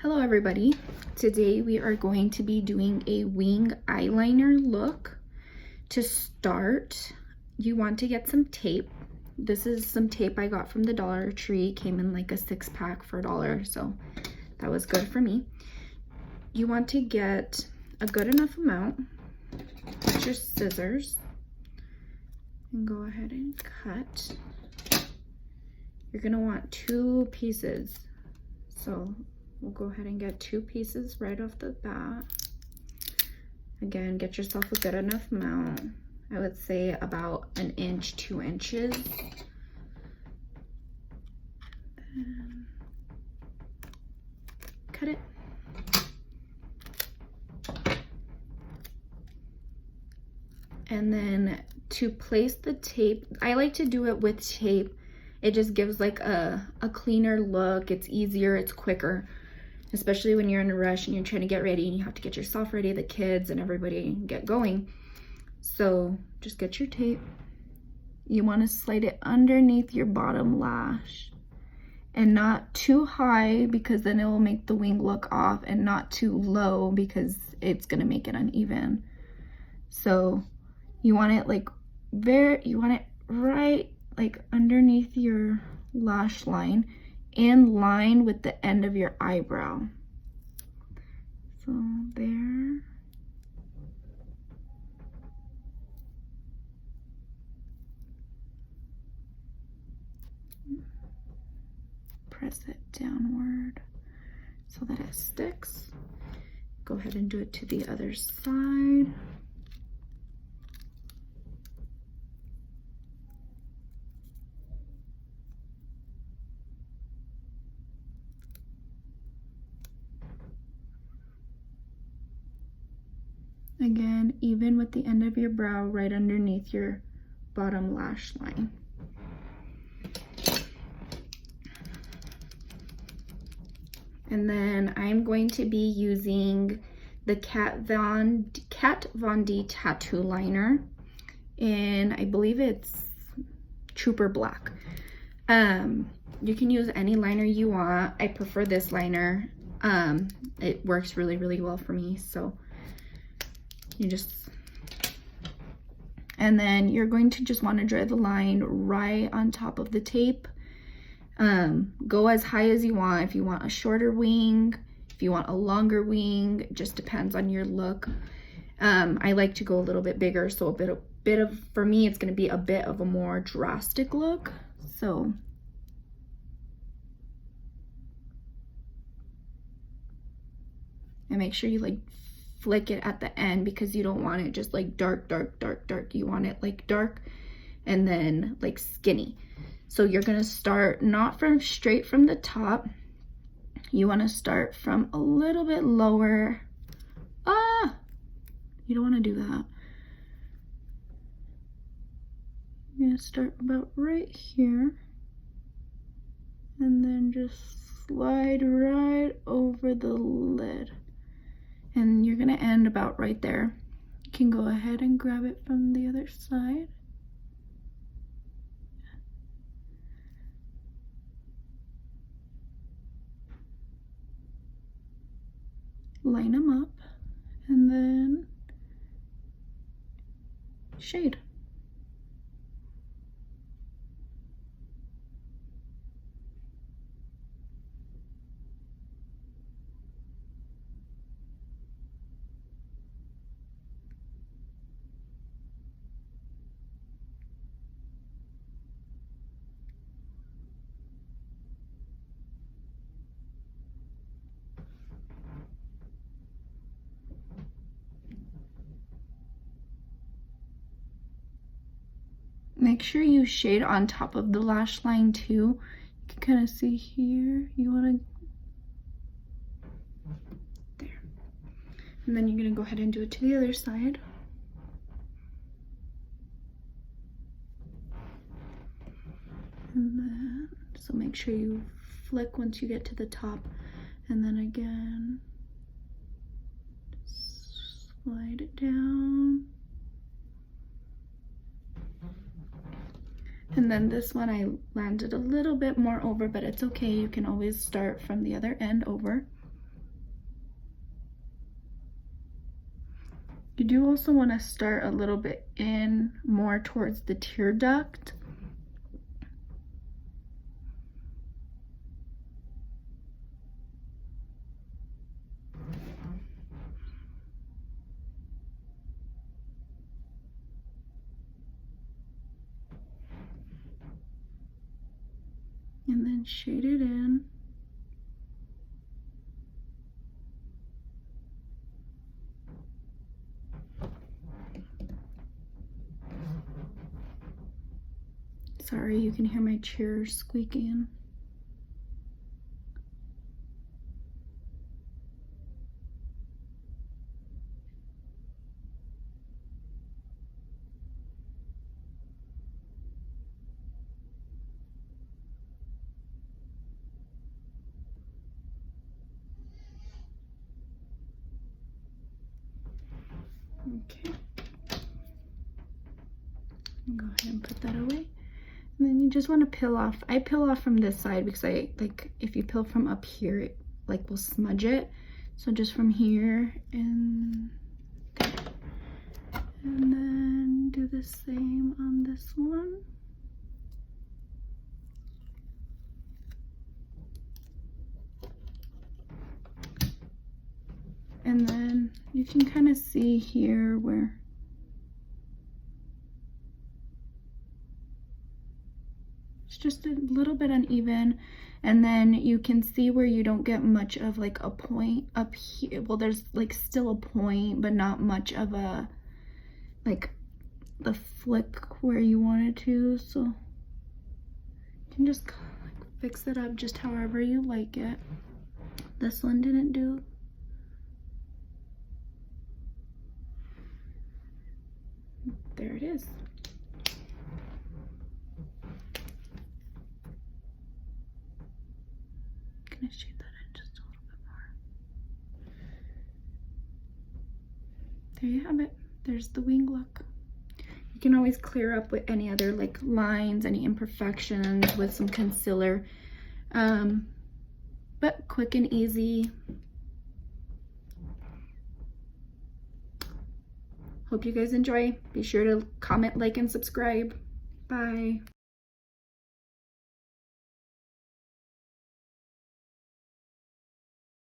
Hello everybody. Today we are going to be doing a wing eyeliner look. To start, you want to get some tape. This is some tape I got from the Dollar Tree. It came in like a 6-pack for $1, so that was good for me. You want to get a good enough amount. Get your scissors and go ahead and cut. You're gonna want 2 pieces, so we'll go ahead and get 2 pieces right off the bat. Again, get yourself a good enough amount. I would say about 1 inch, 2 inches. Then cut it. And then to place the tape, I like to do it with tape. It just gives like a cleaner look. It's easier, it's quicker. Especially when you're in a rush and you're trying to get ready and you have to get yourself ready, the kids and everybody get going. So just get your tape. You want to slide it underneath your bottom lash and not too high because then it will make the wing look off, and not too low because it's going to make it uneven. So you want it like right like underneath your lash line, in line with the end of your eyebrow. So there. Press it downward so that it sticks. Go ahead and do it to the other side. Again, even with the end of your brow, right underneath your bottom lash line. And then I'm going to be using the Kat Von D tattoo liner, and I believe it's Trooper Black. You can use any liner you want. I prefer this liner. It works really well for me, so and then you're going to just want to draw the line right on top of the tape. Go as high as you want. If you want a shorter wing, if you want a longer wing, it just depends on your look. I like to go a little bit bigger, so for me, it's going to be a bit of a more drastic look. So and make sure you like flick it at the end, because you don't want it just like dark. You want it like dark and then like skinny. So you're gonna start not from straight from the top. You want to start from a little bit lower. You don't want to do that. You're gonna start about right here and then just slide right over the lid. And you're gonna end about right there. You can go ahead and grab it from the other side. Line them up and then shade. Make sure you shade on top of the lash line too. You can kind of see here. You want to there. And then you're going to go ahead and do it to the other side. And then, so make sure you flick once you get to the top. And then again, slide it down. And then this one I landed a little bit more over, but it's okay. You can always start from the other end over. You do also want to start a little bit in more towards the tear duct. And then shade it in. Sorry, you can hear my chair squeaking. Okay. Go ahead and put that away. And then you just want to peel off. I peel off from this side because I like, if you peel from up here, it like will smudge it. So just from here and there. And then do the same on this one. And then you can kind of see here where it's just a little bit uneven, and then you can see where you don't get much of like a point up here. Well, there's like still a point, but not much of a like the flick where you wanted to. So you can just like fix it up just however you like it. This one didn't do. There it is. Gonna shade that in just a little bit more. There you have it. There's the wing look. You can always clear up with any other like lines, any imperfections with some concealer. But quick and easy. Hope you guys enjoy. Be sure to comment, like, and subscribe. Bye.